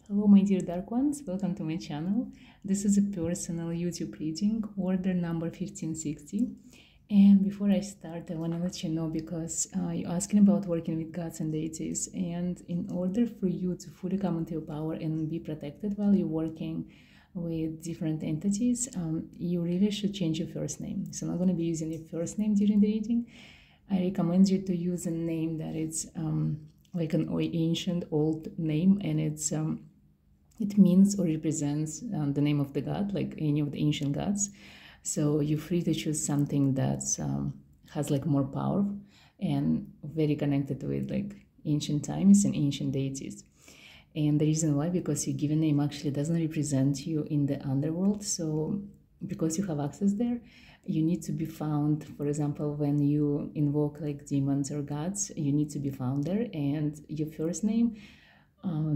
Hello my dear dark ones, welcome to my channel. This is a personal YouTube reading, order number 1560. And before I start, I want to let you know because you're asking about working with gods and deities, and in order for you to fully come into your power and be protected while you're working with different entities, you really should change your first name. So I'm not going to be using your first name during the reading. I recommend you to use a name that is like an ancient old name, and it means or represents the name of the god, like any of the ancient gods. So you're free to choose something that has like more power and very connected with like ancient times and ancient deities. And the reason why, because your given name actually doesn't represent you in the underworld. So because you have access there, you need to be found. For example, when you invoke like demons or gods, you need to be found there, and your first name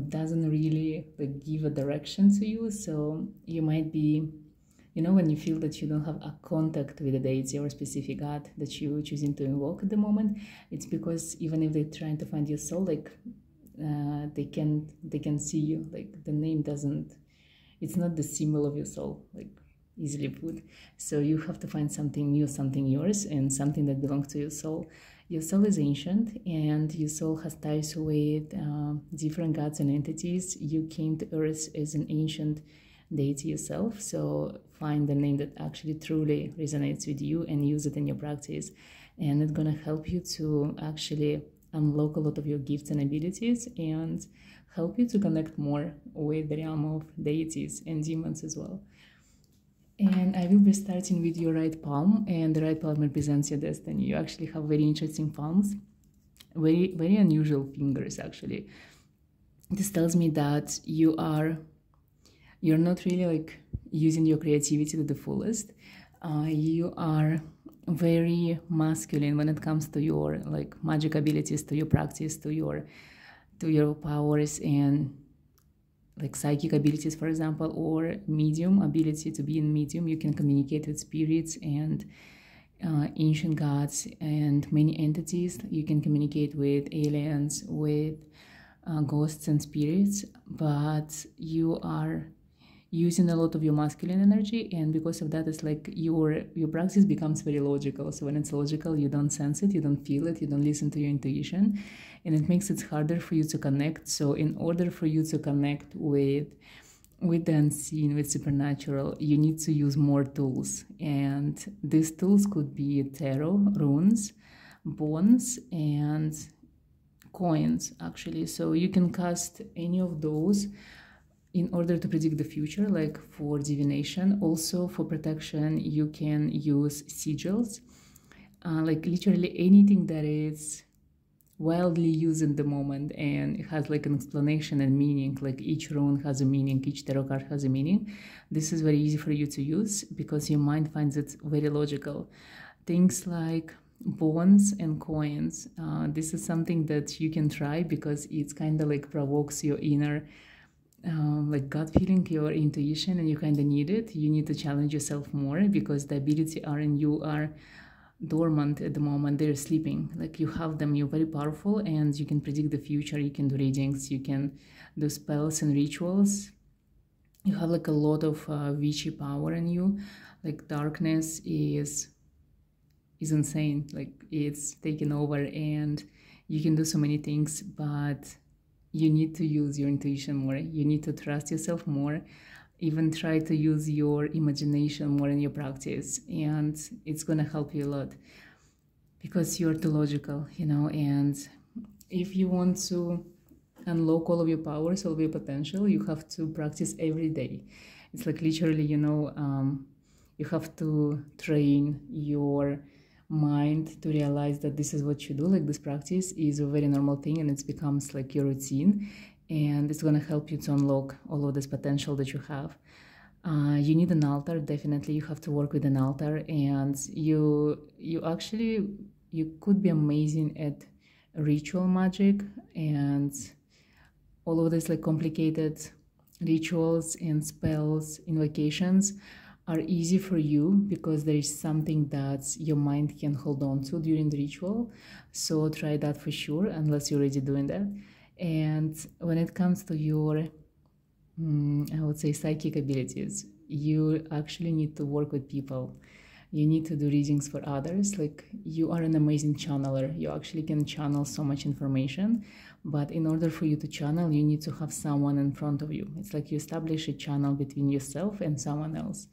doesn't really like give a direction to you. So you might be, you know, when you feel that you don't have a contact with a deity or a specific god that you're choosing to invoke at the moment, it's because even if they're trying to find your soul, like they can see you. Like the name doesn't, it's not the symbol of your soul, like easily put. So you have to find something new, something yours, and something that belongs to your soul. Your soul is ancient, and your soul has ties with different gods and entities. You came to Earth as an ancient deity yourself, so find the name that actually truly resonates with you and use it in your practice. And it's gonna help you to actually unlock a lot of your gifts and abilities and help you to connect more with the realm of deities and demons as well. And I will be starting with your right palm, and the right palm represents your destiny. You actually have very interesting palms, very, very unusual fingers actually. This tells me that you're not really like using your creativity to the fullest. You are very masculine when it comes to your like magic abilities, to your practice, to your powers and like psychic abilities, for example, or medium ability. To be in medium, you can communicate with spirits and ancient gods and many entities. You can communicate with aliens, with ghosts and spirits, but you are using a lot of your masculine energy, and because of that, it's like your practice becomes very logical. So when it's logical, you don't sense it, you don't feel it, you don't listen to your intuition, and it makes it harder for you to connect. So in order for you to connect with the unseen, with supernatural, you need to use more tools, and these tools could be tarot, runes, bones, and coins actually. So you can cast any of those in order to predict the future, like for divination. Also for protection, you can use sigils, like literally anything that is wildly used in the moment and it has like an explanation and meaning. Like each rune has a meaning, each tarot card has a meaning. This is very easy for you to use because your mind finds it very logical. Things like bones and coins, this is something that you can try because it's kind of like provokes your inner like gut feeling, your intuition, and you kind of need it. You need to challenge yourself more because the ability are in you are dormant at the moment. They're sleeping. Like you have them, you're very powerful, and you can predict the future. You can do readings, you can do spells and rituals. You have like a lot of witchy power in you. Like darkness is insane. Like it's taken over, and you can do so many things, but you need to use your intuition more. You need to trust yourself more. Even try to use your imagination more in your practice, and it's gonna help you a lot because you're too logical, you know. And if you want to unlock all of your powers, all of your potential, you have to practice every day. It's like literally, you know, you have to train your mind to realize that this is what you do. Like this practice is a very normal thing, and it becomes like your routine, and it's going to help you to unlock all of this potential that you have. You need an altar. Definitely you have to work with an altar, and you could be amazing at ritual magic and all of this like complicated rituals and spells, invocations are easy for you because there is something that your mind can hold on to during the ritual. So try that for sure, unless you're already doing that. And when it comes to your I would say, psychic abilities. You actually need to work with people. You need to do readings for others. Like, you are an amazing channeler. You actually can channel so much information, but in order for you to channel, you need to have someone in front of you. It's like you establish a channel between yourself and someone else.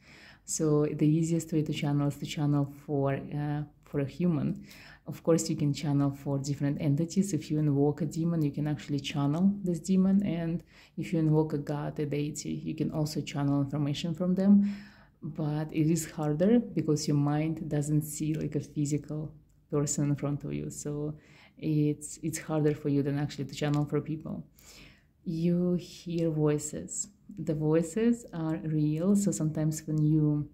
So the easiest way to channel is to channel for a human. Of course, you can channel for different entities. If you invoke a demon, you can actually channel this demon. And if you invoke a god, a deity, you can also channel information from them. But it is harder because your mind doesn't see like a physical person in front of you. So it's harder for you than actually to channel for people. You hear voices. The voices are real. So sometimes when you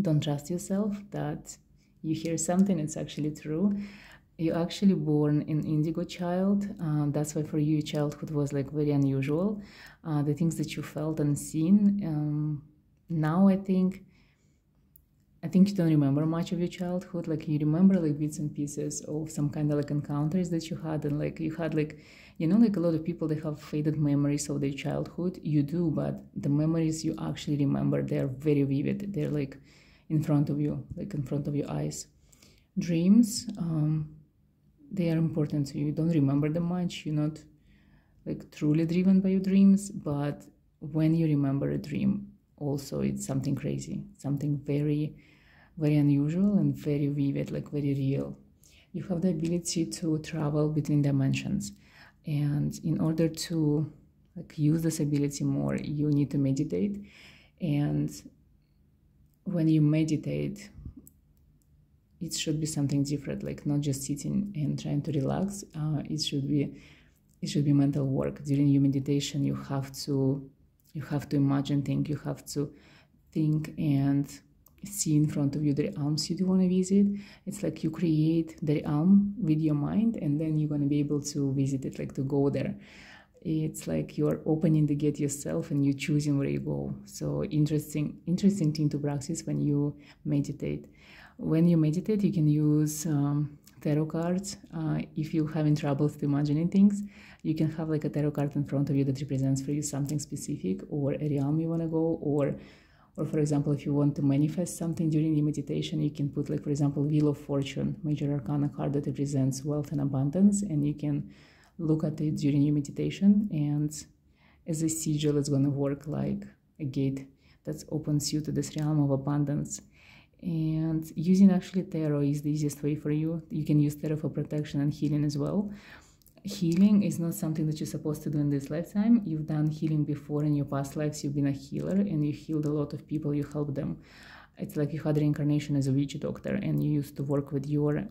don't trust yourself that you hear something, it's actually true. You're actually born an indigo child. That's why for you, childhood was like very unusual. The things that you felt and seen. Now I think you don't remember much of your childhood. Like, you remember like bits and pieces of some kind of like encounters that you had, and like you had like, you know, like a lot of people, they have faded memories of their childhood. You do, but the memories you actually remember, they're very vivid. They're like in front of you, like in front of your eyes. Dreams, they are important to you. You don't remember them much. You're not like truly driven by your dreams, but when you remember a dream, also it's something crazy, something very, very unusual and very vivid, like very real. You have the ability to travel between dimensions, and in order to like use this ability more, you need to meditate. And when you meditate, it should be something different, like not just sitting and trying to relax. It should be mental work. During your meditation, you have to imagine things. You have to think and see in front of you the realms you do want to visit. It's like you create the realm with your mind, and then you're going to be able to visit it, like to go there. It's like you're opening the gate yourself and you're choosing where you go. So interesting thing to practice when you meditate. When you meditate, you can use tarot cards. If you're having trouble with imagining things, you can have like a tarot card in front of you that represents for you something specific, or a realm you want to go, or for example, if you want to manifest something during your meditation, you can put like, for example, Wheel of Fortune, Major Arcana card that represents wealth and abundance, and you can look at it during your meditation, and as a sigil, it's going to work like a gate that opens you to this realm of abundance. And using actually tarot is the easiest way for you. You can use tarot for protection and healing as well. Healing is not something that you're supposed to do in this lifetime. You've done healing before in your past lives. You've been a healer and you healed a lot of people. You helped them. It's like you had reincarnation as a witch doctor, and you used to work with your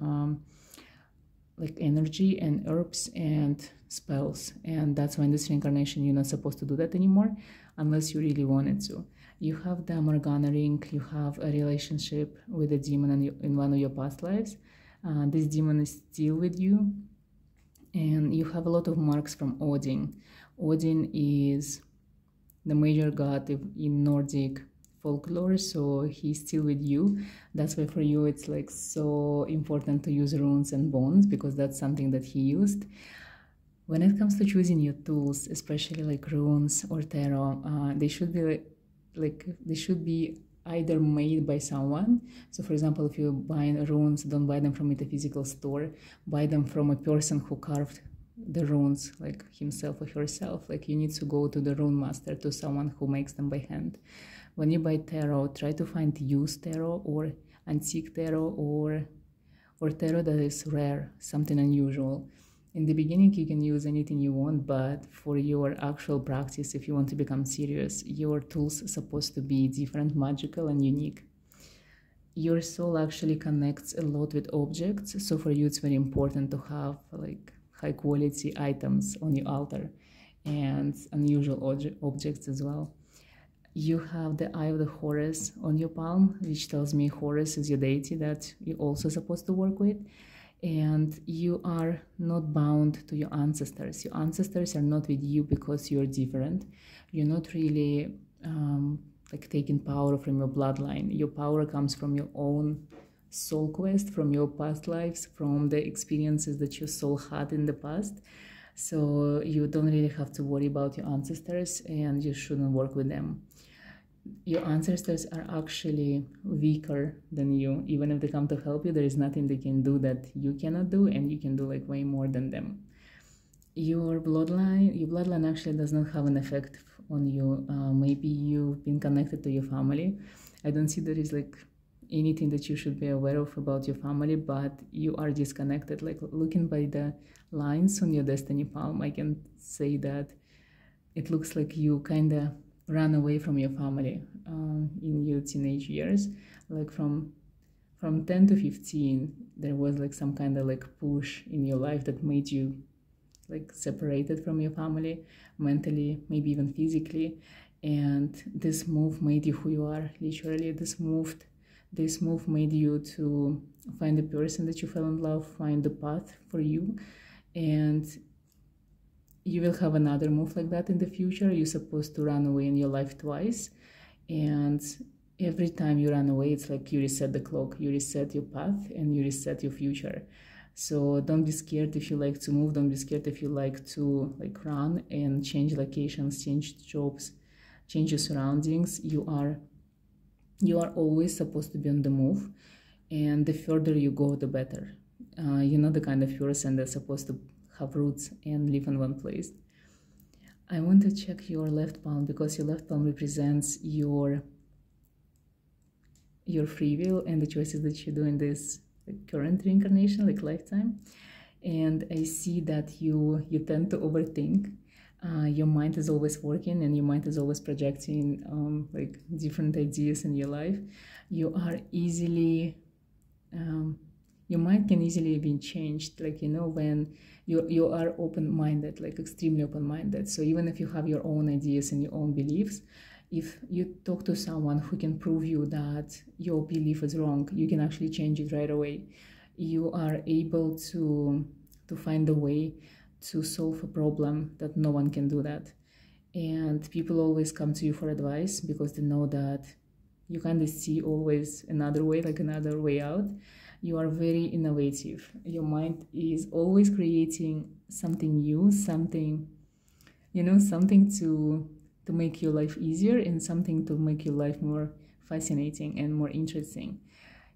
like energy and herbs and spells. And that's why in this reincarnation, you're not supposed to do that anymore unless you really wanted to. You have the Morgana ring. You have a relationship with a demon in one of your past lives. This demon is still with you. And you have a lot of marks from Odin. Odin is the major god in Nordic folklore, so he's still with you. That's why for you it's like so important to use runes and bones, because that's something that he used. When it comes to choosing your tools, especially like runes or tarot, they should be either made by someone. So for example, if you buy runes, don't buy them from a metaphysical store, buy them from a person who carved the runes, like himself or herself. Like, you need to go to the rune master, to someone who makes them by hand. When you buy tarot, try to find used tarot or antique tarot, or tarot that is rare, something unusual. In the beginning, you can use anything you want, but for your actual practice, if you want to become serious, your tools are supposed to be different, magical, and unique. Your soul actually connects a lot with objects, so for you, it's very important to have like high-quality items on your altar and unusual objects as well. You have the Eye of the Horus on your palm, which tells me Horus is your deity that you're also supposed to work with. And you are not bound to your ancestors. Your ancestors are not with you because you're different. You're not really like taking power from your bloodline. Your power comes from your own soul quest, from your past lives, from the experiences that your soul had in the past. So you don't really have to worry about your ancestors, and you shouldn't work with them. Your ancestors are actually weaker than you. Even if they come to help you, there is nothing they can do that you cannot do, and you can do like way more than them. Your bloodline actually does not have an effect on you. Maybe you've been connected to your family. I don't see there is like anything that you should be aware of about your family, but you are disconnected. Like looking by the lines on your destiny palm, I can say that it looks like you kind of ran away from your family in your teenage years. Like from 10 to 15, there was like some kind of like push in your life that made you like separated from your family mentally, maybe even physically. And this move made you who you are. Literally, this move made you to find the person that you fell in love, find the path for you. And you will have another move like that in the future. You're supposed to run away in your life twice, and every time you run away, it's like you reset the clock, you reset your path, and you reset your future. So don't be scared if you like to move. Don't be scared if you like to like run and change locations, change jobs, change your surroundings. You are always supposed to be on the move, and the further you go, the better. You're not the kind of person that's supposed to have roots and live in one place. I want to check your left palm, because your left palm represents your free will and the choices that you do in this current reincarnation, like lifetime. And I see that you tend to overthink. Your mind is always working, and your mind is always projecting like different ideas in your life. You are easily your mind can easily be changed, like when you are open-minded, like extremely open-minded. So even if you have your own ideas and your own beliefs, if you talk to someone who can prove you that your belief is wrong, you can actually change it right away. You are able to find a way to solve a problem that no one can do that. And people always come to you for advice because they know that you kind of see always another way, like another way out. You are very innovative. Your mind is always creating something new, something to make your life easier, and something to make your life more fascinating and more interesting.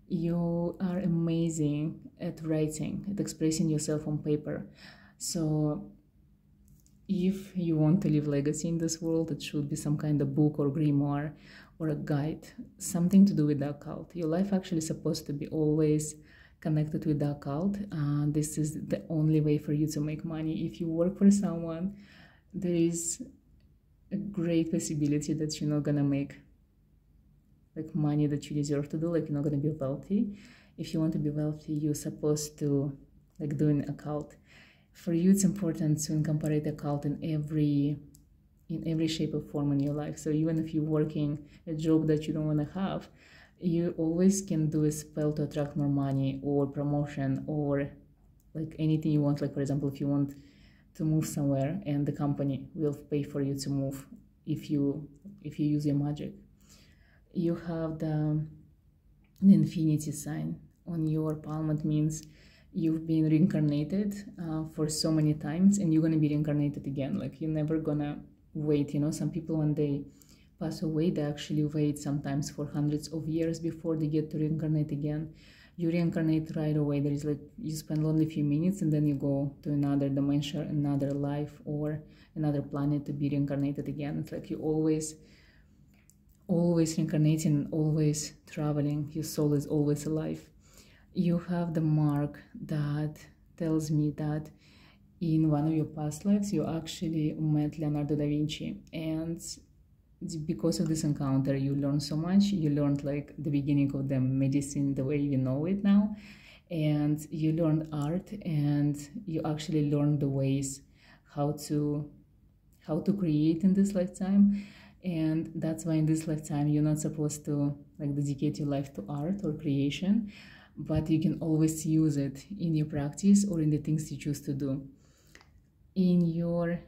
You are amazing at writing, at expressing yourself on paper. So if you want to leave legacy in this world, it should be some kind of book or grimoire or a guide, something to do with the occult. Your life actually is supposed to be always connected with the occult. This is the only way for you to make money. If you work for someone, there is a great possibility that you're not gonna make like money that you deserve to do, like you're not gonna be wealthy. If you want to be wealthy, you're supposed to like do an occult. For you, it's important to incorporate occult in every shape or form in your life. So even if you're working a job that you don't want to have, you always can do a spell to attract more money or promotion or like anything you want. Like for example, if you want to move somewhere and the company will pay for you to move if you use your magic. You have the infinity sign on your palm. It means you've been reincarnated for so many times, and you're gonna be reincarnated again. Like you're never gonna wait. Some people when they pass away, they actually wait sometimes for hundreds of years before they get to reincarnate again. You reincarnate right away. There is like you spend only a few minutes and then you go to another dimension, another life, or another planet to be reincarnated again. It's like you always reincarnating, always traveling. Your soul is always alive. You have the mark that tells me that in one of your past lives you actually met Leonardo da Vinci, and because of this encounter you learned so much. You learned like the beginning of the medicine the way you know it now, and you learned art, and you actually learned the ways how to create in this lifetime. And that's why in this lifetime you're not supposed to like dedicate your life to art or creation, but you can always use it in your practice or in the things you choose to do. In your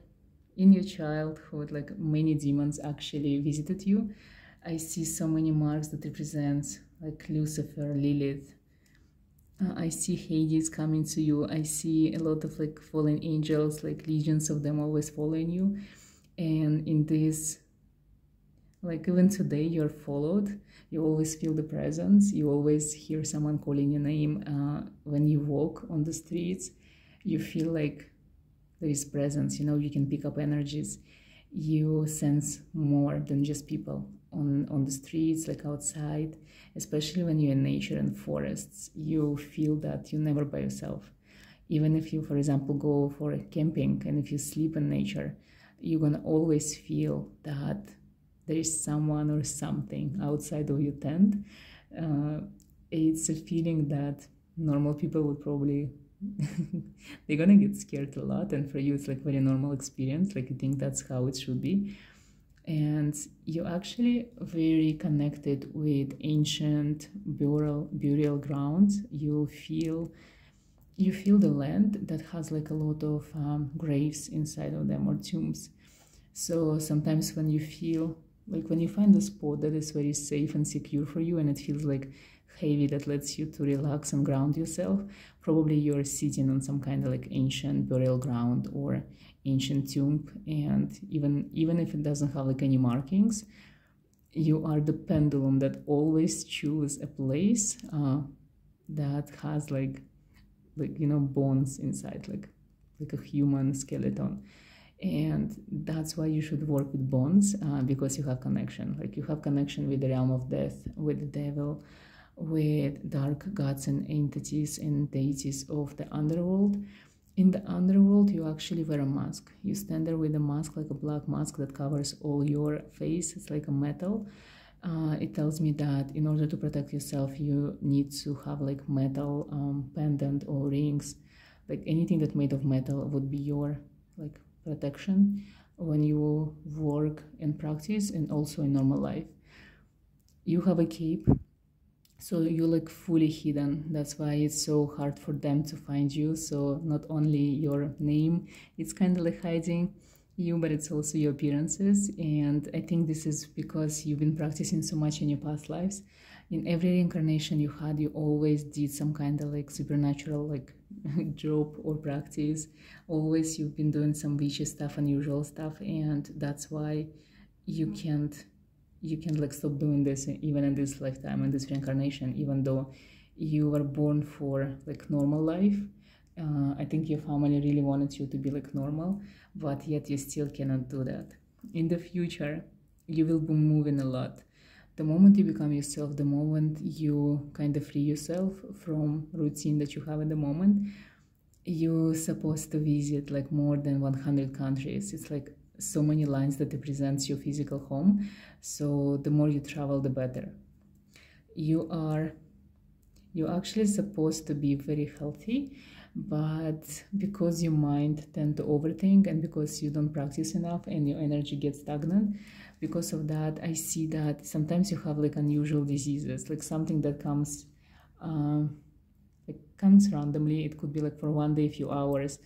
childhood, like many demons actually visited you. I see so many marks that represent like Lucifer, Lilith, I see Hades coming to you. I see a lot of like fallen angels, like legions of them always following you. And in this, like even today, you're followed. You always feel the presence. You always hear someone calling your name. When you walk on the streets, you feel like there is presence. You know, you can pick up energies. You sense more than just people on the streets, like outside, especially when you're in nature and forests. You feel that you're never by yourself. Even if you, for example, go for a camping and if you sleep in nature, you're gonna always feel that there is someone or something outside of your tent. It's a feeling that normal people would probably they're gonna get scared a lot, and for you it's like very normal experience, like you think that's how it should be. And you're actually very connected with ancient burial grounds. You feel the land that has like a lot of graves inside of them, or tombs. So sometimes when you feel like, when you find a spot that is very safe and secure for you, and it feels like heavy, that lets you to relax and ground yourself, probably you're sitting on some kind of like ancient burial ground or ancient tomb. And even if it doesn't have like any markings, you are the pendulum that always choose a place that has like you know, bones inside, like a human skeleton. And that's why you should work with bones, because you have connection. Like you have connection with the realm of death, with the devil, with dark gods and entities and deities of the underworld. In the underworld, you actually wear a mask. You stand there with a mask, like a black mask that covers all your face. It's like a metal. It tells me that in order to protect yourself, you need to have like metal pendant or rings. Like anything that's made of metal would be your like protection when you work and practice, and also in normal life. You have a cape, so you're like fully hidden. That's why it's so hard for them to find you. So not only your name, it's kind of like hiding you, but it's also your appearances. And I think this is because you've been practicing so much in your past lives. In every reincarnation you had, you always did some kind of like supernatural like job or practice. Always you've been doing some witchy stuff, unusual stuff, and that's why you can't like stop doing this even in this lifetime, in this reincarnation, even though you were born for like normal life. I think your family really wanted you to be like normal, but yet you still cannot do that. In the future, you will be moving a lot. The moment you become yourself, the moment you kind of free yourself from routine that you have at the moment, you're supposed to visit like more than 100 countries. It's like so many lines that represents your physical home. So the more you travel, the better. You're actually supposed to be very healthy, but because your mind tend to overthink, and because you don't practice enough and your energy gets stagnant, because of that, I see that sometimes you have like unusual diseases, like something that comes randomly. It could be like for one day, a few hours,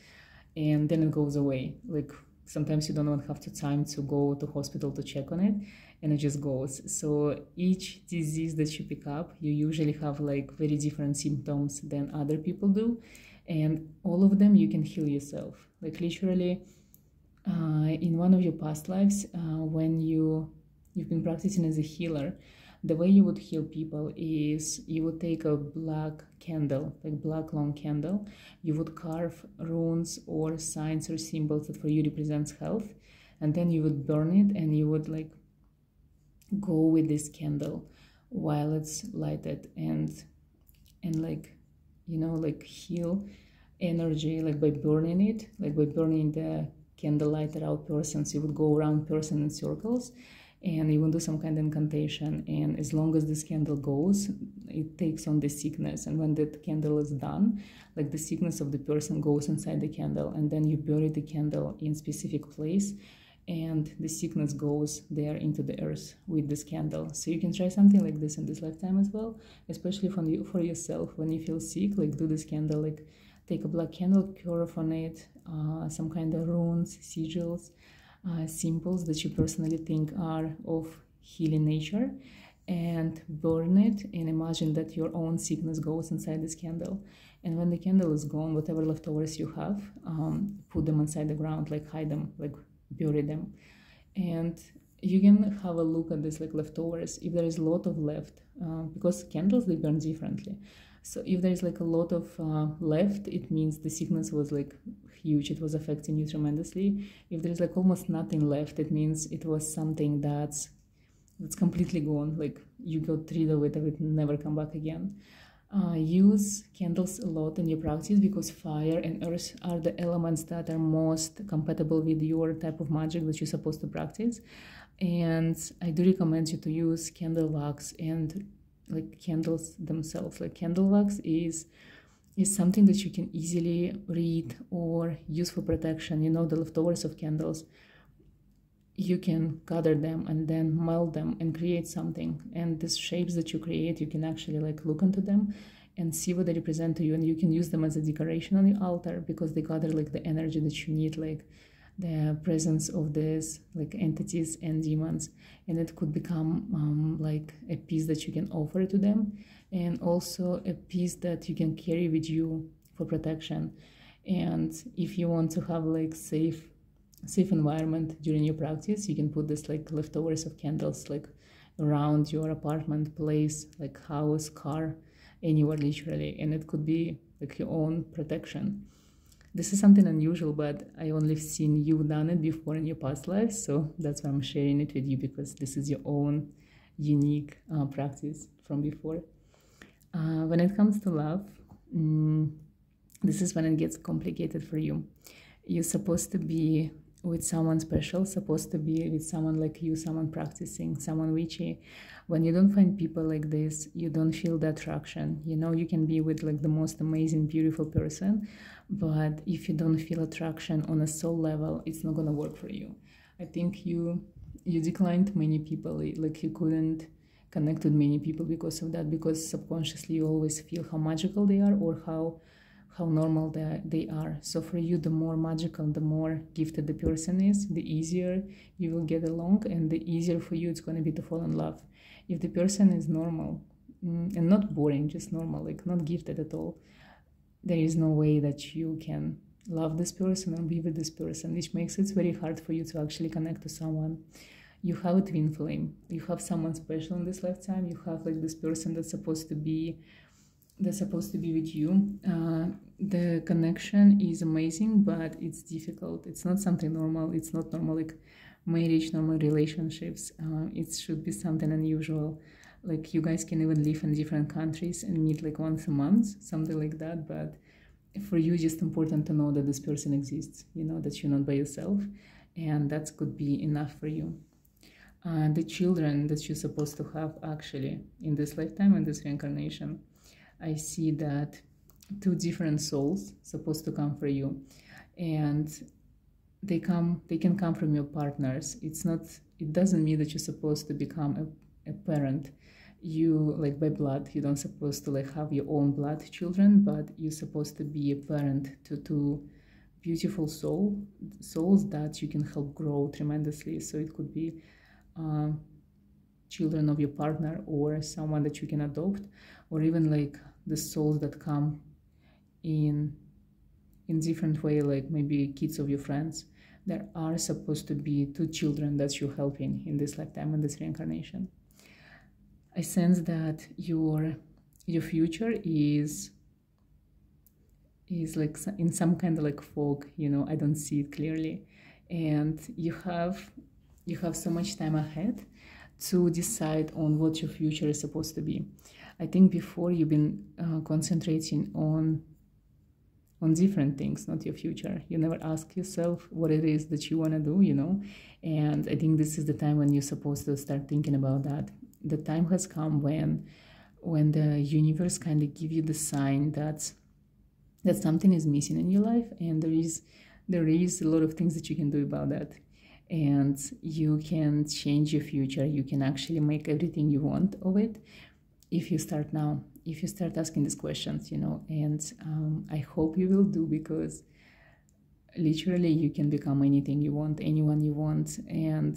and then it goes away. Like sometimes you don't even have the time to go to hospital to check on it, and it just goes. So each disease that you pick up, you usually have like very different symptoms than other people do, and all of them you can heal yourself. Like literally, in one of your past lives, when you've been practicing as a healer, the way you would heal people is you would take a black candle, like black long candle. You would carve runes or signs or symbols that for you represents health, and then you would burn it, and you would like go with this candle while it's lighted, and like, you know, like heal energy, like by burning it, like by burning the candle lighted out person. So you would go around person in circles, and you will do some kind of incantation, and as long as this candle goes, it takes on the sickness. And when that candle is done, like the sickness of the person goes inside the candle, and then you bury the candle in specific place, and the sickness goes there into the earth with this candle. So you can try something like this in this lifetime as well, especially for yourself. When you feel sick, like do this candle, like take a black candle, curve on it some kind of runes, sigils, symbols that you personally think are of healing nature, and burn it, and imagine that your own sickness goes inside this candle. And when the candle is gone, whatever leftovers you have, put them inside the ground, like hide them, like bury them. And you can have a look at this like leftovers. If there is a lot of left, because candles, they burn differently. So if there is like a lot of left, it means the sickness was like huge. It was affecting you tremendously. If there is like almost nothing left, it means it was something that's completely gone. Like you got rid of it and it never come back again. Use candles a lot in your practice because fire and earth are the elements that are most compatible with your type of magic that you're supposed to practice. And I do recommend you to use candle wax and like candles themselves. Like candle wax is something that you can easily read or use for protection. You know, the leftovers of candles, you can gather them and then melt them and create something. And these shapes that you create, you can actually like look into them and see what they represent to you, and you can use them as a decoration on your altar because they gather like the energy that you need, like the presence of these like entities and demons, and it could become like a piece that you can offer to them, and also a piece that you can carry with you for protection. And if you want to have like safe environment during your practice, you can put this like leftovers of candles like around your apartment, place, like house, car, anywhere literally, and it could be like your own protection. This is something unusual, but I only seen you done it before in your past lives, so that's why I'm sharing it with you, because this is your own unique practice from before. When it comes to love, this is when it gets complicated for you. You're supposed to be with someone special, supposed to be with someone like you, someone practicing, someone witchy. When you don't find people like this, you don't feel the attraction. You know, you can be with like the most amazing, beautiful person, but if you don't feel attraction on a soul level, it's not gonna work for you. I think you declined many people, like you couldn't connect with many people because of that, because subconsciously you always feel how magical they are or how normal they are. So for you, the more magical, the more gifted the person is, the easier you will get along, and the easier for you it's going to be to fall in love. If the person is normal and not boring, just normal, like not gifted at all, there is no way that you can love this person or be with this person, which makes it very hard for you to actually connect to someone. You have a twin flame, you have someone special in this lifetime, you have like this person that's supposed to be with you. The connection is amazing, but it's difficult. It's not something normal. It's not normal like marriage, normal relationships. It should be something unusual. Like you guys can even live in different countries and meet like once a month, something like that. But for you, just important to know that this person exists, you know, that you're not by yourself, and that could be enough for you. The children that you're supposed to have actually in this lifetime and this reincarnation, I see that two different souls supposed to come for you, and they can come from your partners. It doesn't mean that you're supposed to become a parent. You like by blood, you don't supposed to like have your own blood children, but you're supposed to be a parent to two beautiful souls that you can help grow tremendously. So it could be children of your partner or someone that you can adopt, or even like the souls that come in different way, like maybe kids of your friends. There are supposed to be two children that you're helping in this lifetime, in this reincarnation. I sense that your future is like in some kind of like fog, you know. I don't see it clearly, and you have so much time ahead to decide on what your future is supposed to be. I think before you've been concentrating on different things, not your future. You never ask yourself what it is that you want to do, you know. And I think this is the time when you're supposed to start thinking about that. The time has come when the universe kind of give you the sign that something is missing in your life, and there is a lot of things that you can do about that. And you can change your future. You can actually make everything you want of it if you start now, if you start asking these questions, you know. And I hope you will do, because literally you can become anything you want, anyone you want. And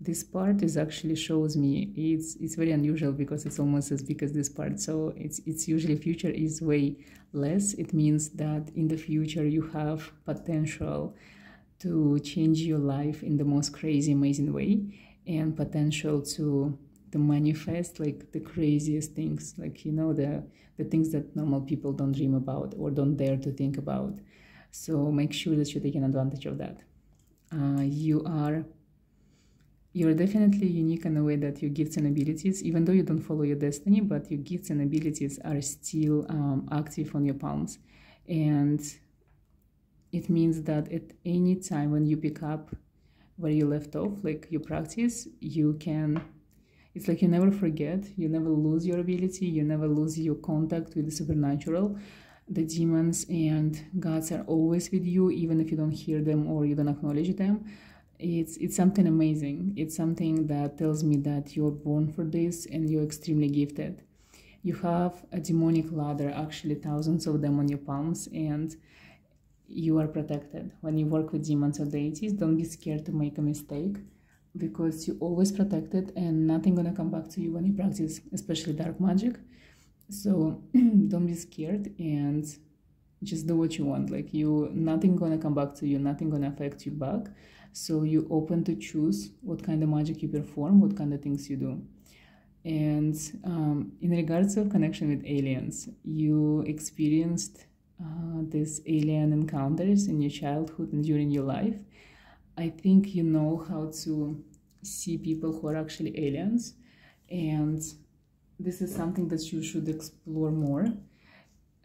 this part is actually shows me it's very unusual because it's almost as big as this part. So it's usually future is way less. It means that in the future you have potential to change your life in the most crazy, amazing way, and potential to manifest like the craziest things, like, you know, the things that normal people don't dream about or don't dare to think about. So make sure that you're taking advantage of that. You're definitely unique in a way that your gifts and abilities, even though you don't follow your destiny, but your gifts and abilities are still active on your palms. And it means that at any time when you pick up where you left off, like your practice, you can, it's like you never forget, you never lose your ability, you never lose your contact with the supernatural. The demons and gods are always with you, even if you don't hear them or you don't acknowledge them. It's something amazing. It's something that tells me that you're born for this and you're extremely gifted. You have a demonic ladder, actually thousands of them on your palms, and you are protected. When you work with demons or deities, don't be scared to make a mistake, because you're always protected and nothing gonna come back to you when you practice, especially dark magic. So don't be scared and just do what you want. Like, nothing gonna come back to you, nothing gonna affect you back. So you open to choose what kind of magic you perform, what kind of things you do. And in regards of connection with aliens, you experienced these alien encounters in your childhood and during your life. I think you know how to see people who are actually aliens, and this is something that you should explore more,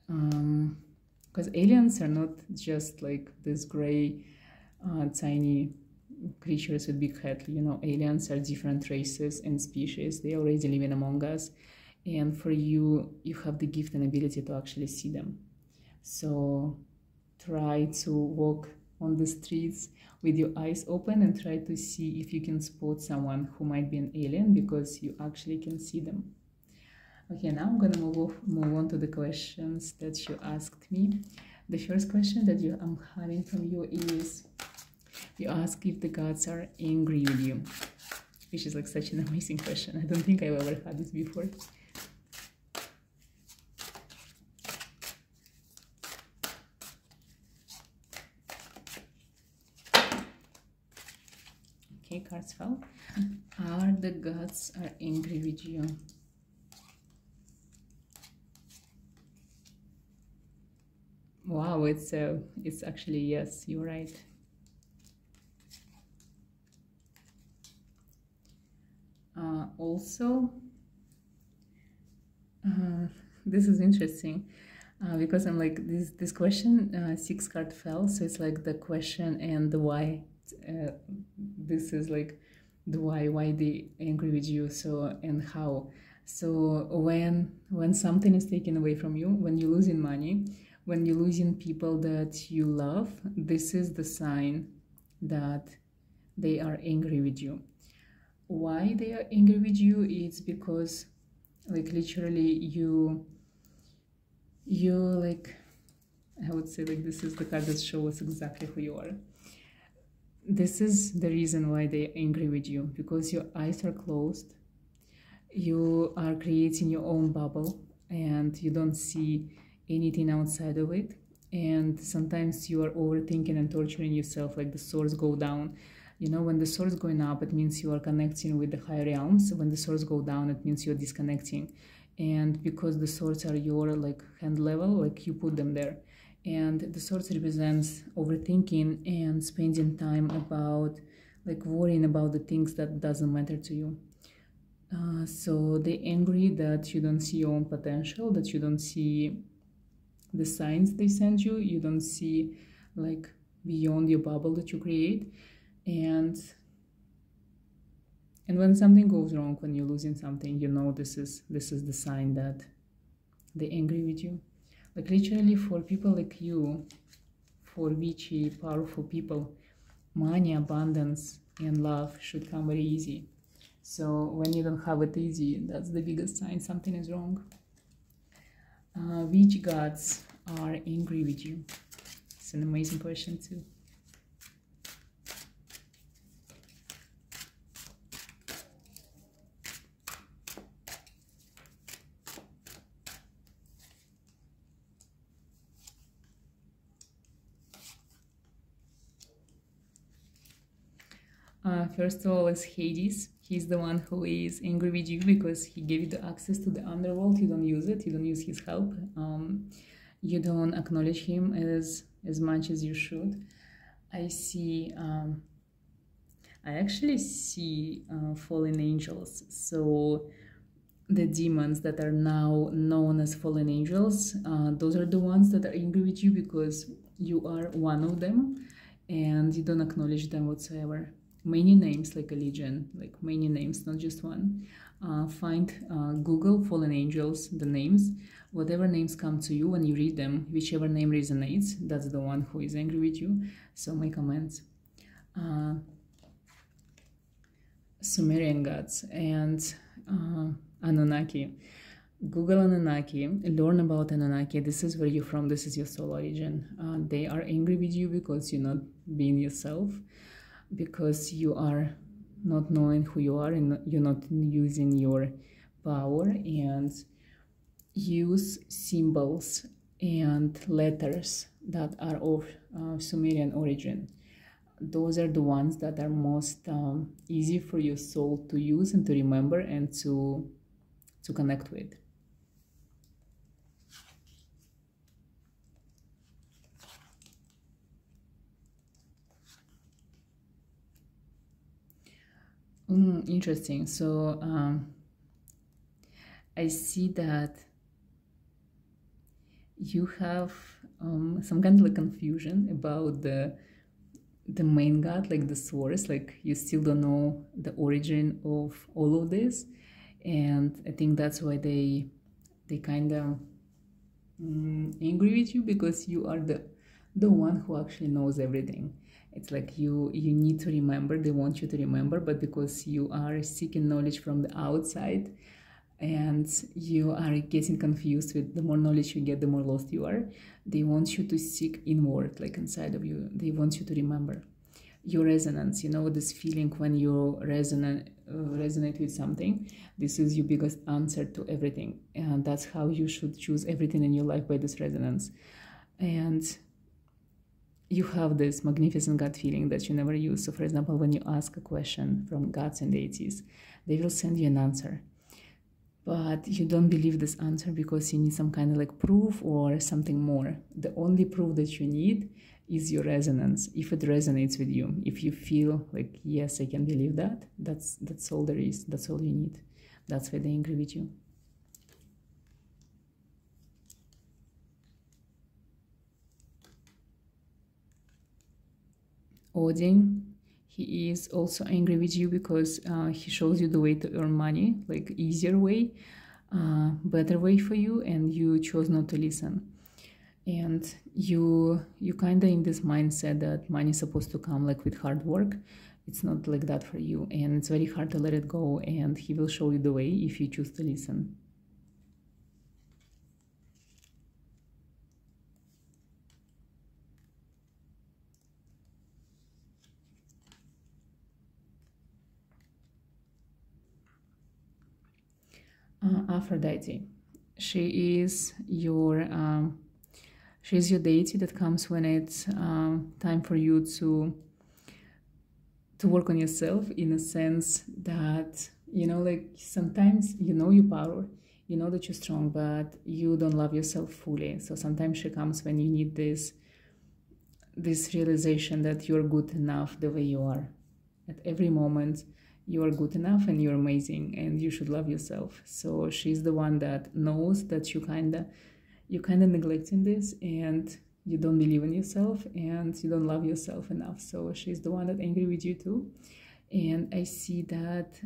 because aliens are not just like this gray tiny creatures with big head. You know, aliens are different races and species. They are already living among us, and for you have the gift and ability to actually see them. So try to walk on the streets with your eyes open and try to see if you can spot someone who might be an alien, because you actually can see them. Okay, now I'm gonna move on to the questions that you asked me. The first question that I'm having from you is, you ask if the gods are angry with you, which is like such an amazing question. I don't think I've ever had this before. Okay, cards fell. Are the gods are angry with you? Wow, it's actually yes, you're right. Also, this is interesting because I'm like, this question, 6 card fell, so it's like the question and the why. This is like the why they angry with you, so, and how. So when something is taken away from you, when you're losing money, when you're losing people that you love, this is the sign that they are angry with you. Why they are angry with you? It's because, like, literally you like, I would say, like, this is the card that shows exactly who you are. This is the reason why they're angry with you, because your eyes are closed, you are creating your own bubble and you don't see anything outside of it, and sometimes you are overthinking and torturing yourself, like the swords go down. You know, when the swords going up, it means you are connecting with the higher realms. When the swords go down, it means you're disconnecting. And because the swords are your like hand level, like you put them there, and the swords represents overthinking and spending time about like worrying about the things that doesn't matter to you. So they're angry that you don't see your own potential, that you don't see the signs they send you, you don't see like beyond your bubble that you create. And when something goes wrong, when you're losing something, you know this is the sign that they're angry with you. Like, literally, for people like you, for witchy, powerful people, money, abundance, and love should come very easy. So when you don't have it easy, that's the biggest sign something is wrong. Which gods are angry with you? It's an amazing question too. First of all is Hades. He's the one who is angry with you because he gave you the access to the underworld. You don't use it. You don't use his help. You don't acknowledge him as much as you should. I see. I actually see fallen angels. So the demons that are now known as fallen angels, those are the ones that are angry with you because you are one of them and you don't acknowledge them whatsoever. Many names, like a legion, like many names, not just one. Google fallen angels, the names. Whatever names come to you when you read them, whichever name resonates, that's the one who is angry with you. So make comments. Sumerian gods and Anunnaki. Google Anunnaki, learn about Anunnaki. This is where you're from, this is your soul origin. They are angry with you because you're not being yourself, because you are not knowing who you are and you're not using your power, and use symbols and letters that are of Sumerian origin. Those are the ones that are most easy for your soul to use and to remember and to connect with. Interesting. So I see that you have some kind of like confusion about the main god, like the source, like you still don't know the origin of all of this, and I think that's why they kind of angry with you, because you are the one who actually knows everything. It's like you need to remember, they want you to remember, but because you are seeking knowledge from the outside and you are getting confused with the more knowledge you get, the more lost you are, they want you to seek inward, like inside of you. They want you to remember your resonance, you know, this feeling when you resonate with something. This is your biggest answer to everything, and that's how you should choose everything in your life, by this resonance. And you have this magnificent gut feeling that you never use. So for example, when you ask a question from gods and deities, they will send you an answer, but you don't believe this answer because you need some kind of like proof or something more. The only proof that you need is your resonance. If it resonates with you, if you feel like, yes, I can believe that, that's all there is. That's all you need. That's why they agree with you. Odin, he is also angry with you because he shows you the way to earn money, like easier way, better way for you, and you chose not to listen. And you kind of in this mindset that money is supposed to come like with hard work. It's not like that for you, and it's very hard to let it go, and he will show you the way if you choose to listen. Aphrodite, she is your deity that comes when it's time for you to work on yourself, in a sense that, you know, like sometimes you know your power, you know that you're strong, but you don't love yourself fully. So sometimes she comes when you need this realization that you're good enough the way you are. At every moment you are good enough and you're amazing and you should love yourself. So she's the one that knows that you kind of neglecting this, and you don't believe in yourself and you don't love yourself enough. So she's the one that angry with you too. And I see that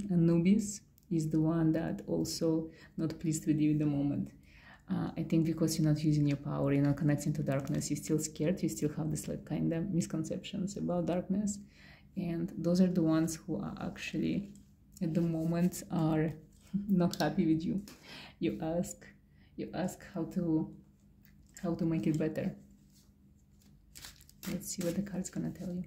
Anubis is the one that also not pleased with you in the moment. I think because you're not using your power, you're not connecting to darkness, you're still scared, you still have this like kind of misconceptions about darkness. And those are the ones who are actually at the moment are not happy with you. You ask how to make it better. Let's see what the card's gonna tell you.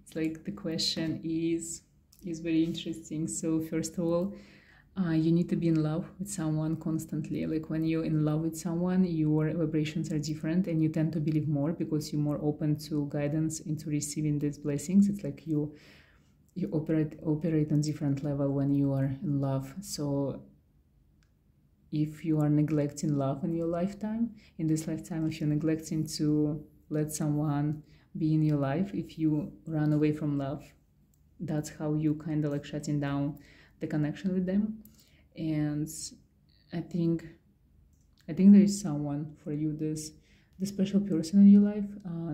It's like the question is, is very interesting. So first of all, you need to be in love with someone constantly. Like when you're in love with someone, your vibrations are different and you tend to believe more because you're more open to guidance, into receiving these blessings. It's like you operate on different level when you are in love. So if you are neglecting love in your lifetime, in this lifetime, if you're neglecting to let someone be in your life, if you run away from love, that's how you kind of like shutting down the connection with them. And I think there is someone for you, this special person in your life.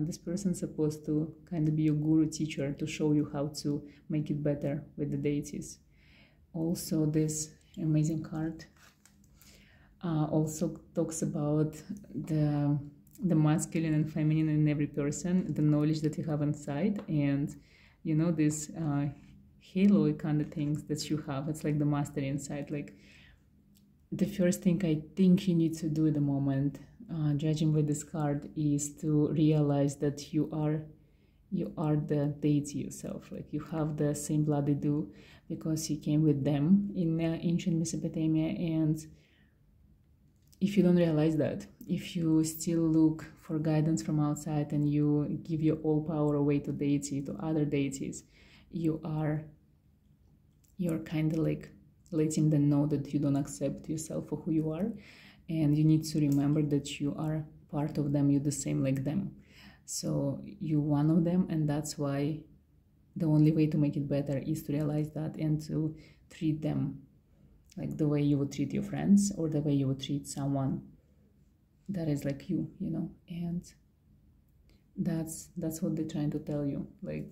This person is supposed to kind of be your guru teacher, to show you how to make it better with the deities. Also, this amazing card also talks about the masculine and feminine in every person, the knowledge that you have inside, and you know, this halo kind of things that you have. It's like the mastery inside. Like the first thing I think you need to do at the moment, judging by this card, is to realize that you are the deity yourself. Like you have the same blood they do, because you came with them in ancient Mesopotamia. And if you don't realize that, if you still look for guidance from outside and you give your all power away to deity, to other deities, you're kind of like letting them know that you don't accept yourself for who you are. And you need to remember that you are part of them, you're the same like them. So you're one of them, and that's why the only way to make it better is to realize that and to treat them like the way you would treat your friends, or the way you would treat someone that is like you know. And that's what they're trying to tell you. Like,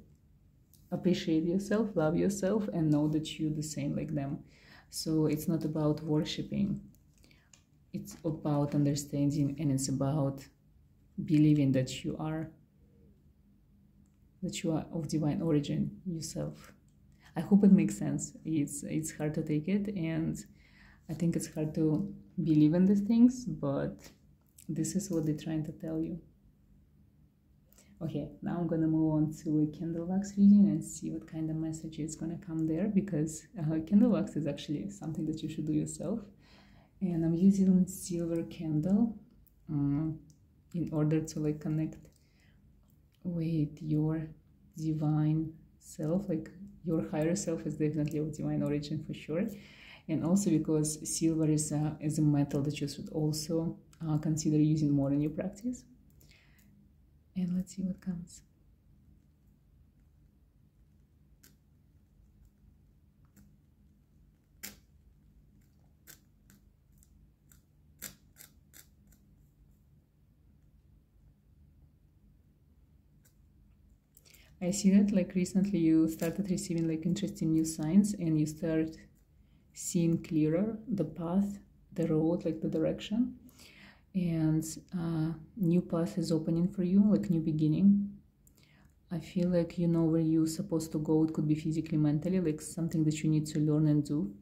appreciate yourself, love yourself, and know that you're the same like them. So it's not about worshiping, it's about understanding, and it's about believing that you are of divine origin yourself. I hope it makes sense. It's hard to take it, and I think it's hard to believe in these things, but this is what they're trying to tell you. Okay, now I'm gonna move on to a candle wax reading and see what kind of message is gonna come there, because candle wax is actually something that you should do yourself. And I'm using silver candle in order to like connect with your divine self. Like your higher self is definitely of divine origin for sure. And also because silver is a metal that you should also consider using more in your practice. And let's see what comes. I see that like recently you started receiving like interesting new signs, and you start seeing clearer the path, the road, like the direction. And new path is opening for you, like new beginning. I feel like you know where you're supposed to go. It could be physically, mentally, like something that you need to learn and do.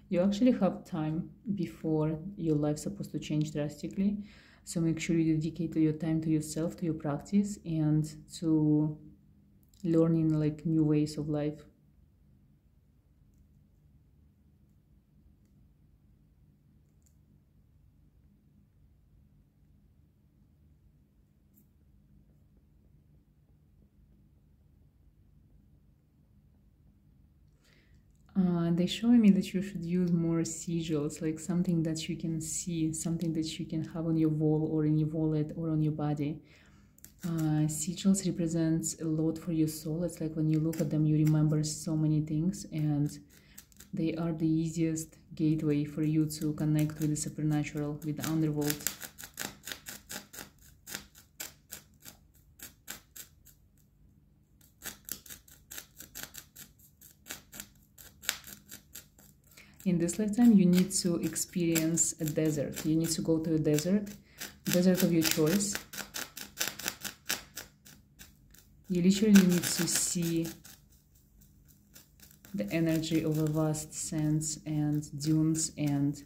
You actually have time before your life's supposed to change drastically. So make sure you dedicate your time to yourself, to your practice, and to learning like new ways of life. They're showing me that you should use more sigils, like something that you can see, something that you can have on your wall or in your wallet or on your body. Sigils represents a lot for your soul. It's like when you look at them, you remember so many things, and they are the easiest gateway for you to connect with the supernatural, with the underworld. In this lifetime, you need to experience a desert. You need to go to a desert of your choice. You literally need to see the energy of a vast sands and dunes and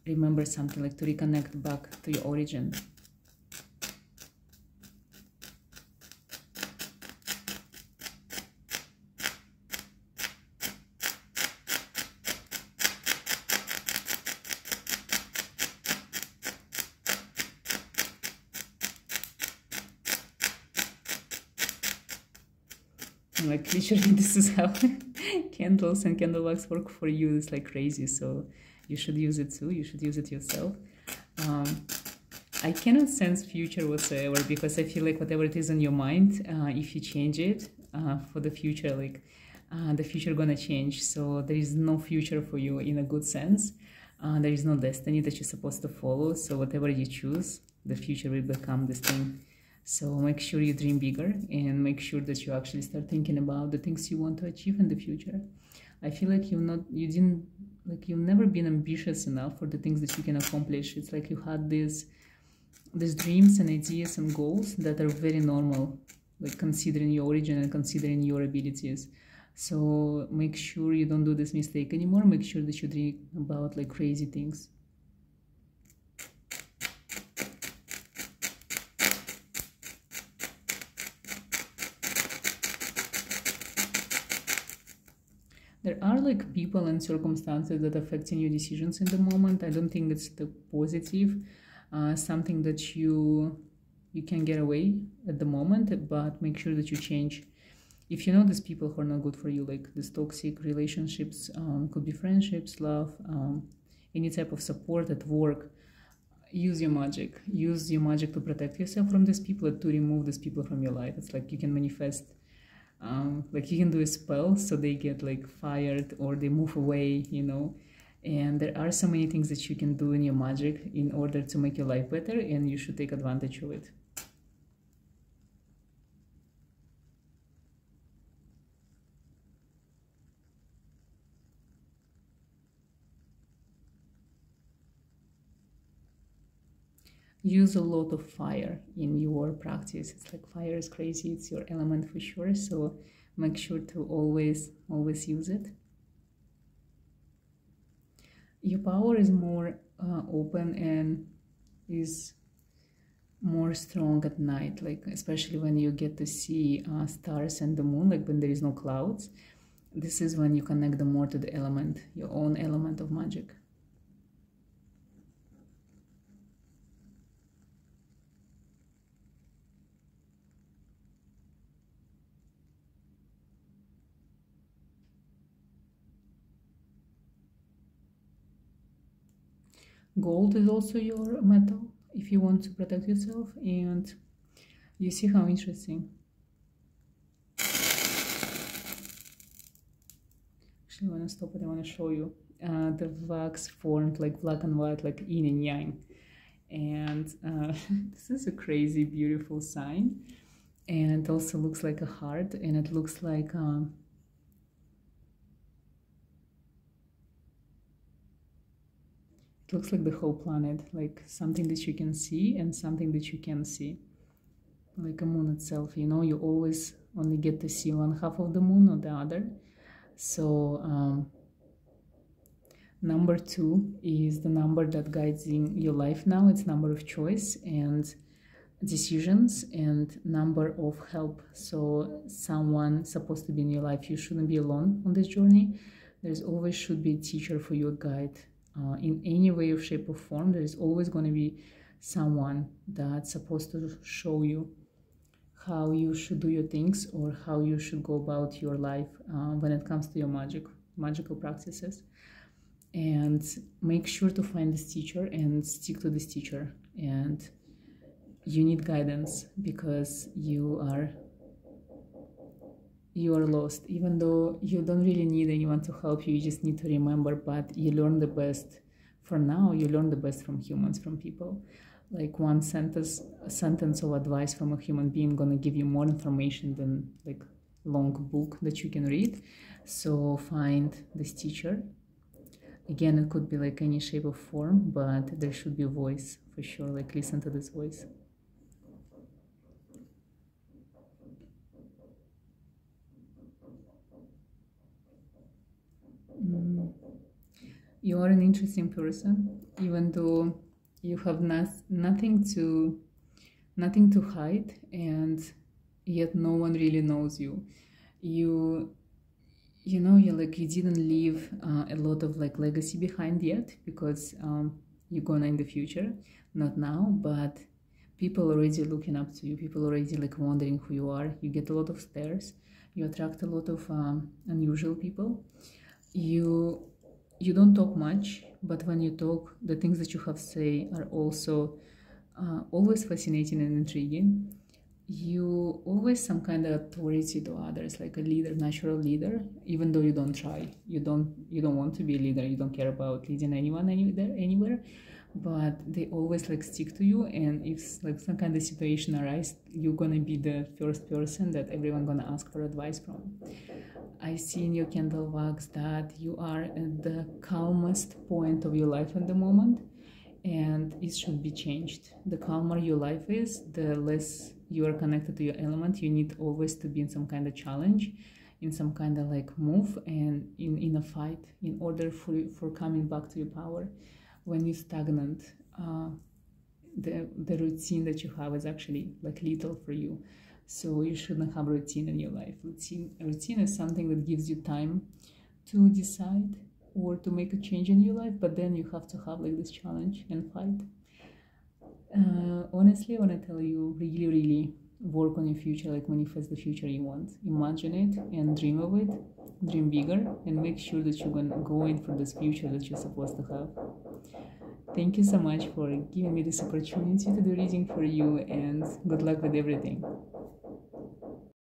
remember something, like to reconnect back to your origin. Like literally, this is how candles and candle wax work for you. It's like crazy, so you should use it too. You should use it yourself. I cannot sense future whatsoever, because I feel like whatever it is on your mind, if you change it for the future, like the future gonna change. So there is no future for you in a good sense. There is no destiny that you're supposed to follow. So whatever you choose, the future will become this thing. So make sure you dream bigger, and make sure that you actually start thinking about the things you want to achieve in the future. I feel like you've never been ambitious enough for the things that you can accomplish. It's like you had these dreams and ideas and goals that are very normal, like considering your origin and considering your abilities. So make sure you don't do this mistake anymore. Make sure that you dream about like crazy things. There are like people and circumstances that are affecting your decisions in the moment. I don't think it's the positive, something that you can get away at the moment, but make sure that you change. If you know these people who are not good for you, like these toxic relationships, could be friendships, love, any type of support at work, use your magic. Use your magic to protect yourself from these people, to remove these people from your life. It's like you can manifest, like you can do a spell so they get like fired or they move away, you know. And there are so many things that you can do in your magic in order to make your life better, and you should take advantage of it. Use a lot of fire in your practice. It's like fire is crazy. It's your element for sure. So make sure to always use it. Your power is more open and is more strong at night, like especially when you get to see stars and the moon, like when there is no clouds. This is when you connect the more to the element, your own element of magic. Gold is also your metal if you want to protect yourself, and you see how interesting. Actually, I want to stop it. I want to show you. The wax formed like black and white, like yin and yang. And this is a crazy, beautiful sign. And it also looks like a heart, and it looks like it looks like the whole planet, like something that you can see and something that you can see, like a moon itself. You know, you always only get to see one half of the moon or the other. So number 2 is the number that guides in your life now. It's number of choice and decisions and number of help. So someone supposed to be in your life. You shouldn't be alone on this journey. There's always should be a teacher for you, a guide. In any way or shape or form, there is always going to be someone that's supposed to show you how you should do your things or how you should go about your life when it comes to your magical practices. And make sure to find this teacher and stick to this teacher. And you need guidance because you are lost. Even though you don't really need anyone to help you, you just need to remember, but you learn the best. For now, you learn the best from humans, from people. Like one sentence of advice from a human being gonna give you more information than like long book that you can read. So find this teacher. Again, it could be like any shape or form, but there should be a voice for sure. Like listen to this voice. You are an interesting person, even though you have nothing to hide, and yet no one really knows you. You know, you didn't leave a lot of like legacy behind yet, because you're gonna in the future, not now, but people already looking up to you. People already like wondering who you are. You get a lot of stares. you attract a lot of unusual people. You don't talk much, but when you talk, the things that you have to say are also always fascinating and intriguing. You always some kind of authority to others, like a leader, natural leader, even though you don't try. You don't want to be a leader. You don't care about leading anyone anywhere, but they always like stick to you. And if like some kind of situation arises, you're gonna be the first person that everyone gonna ask for advice from. I see in your candle wax that you are at the calmest point of your life at the moment, and it should be changed. The calmer your life is, the less you are connected to your element. You need always to be in some kind of challenge, in some kind of like move, and in a fight in order for coming back to your power. When you're stagnant, the routine that you have is actually like little for you. So you shouldn't have routine in your life. Routine is something that gives you time to decide or to make a change in your life, but then you have to have like this challenge and fight. Honestly, I want to tell you, really work on your future, like manifest the future you want. Imagine it and dream of it, dream bigger, and make sure that you're gonna go in for this future that you're supposed to have. Thank you so much for giving me this opportunity to do reading for you, and good luck with everything.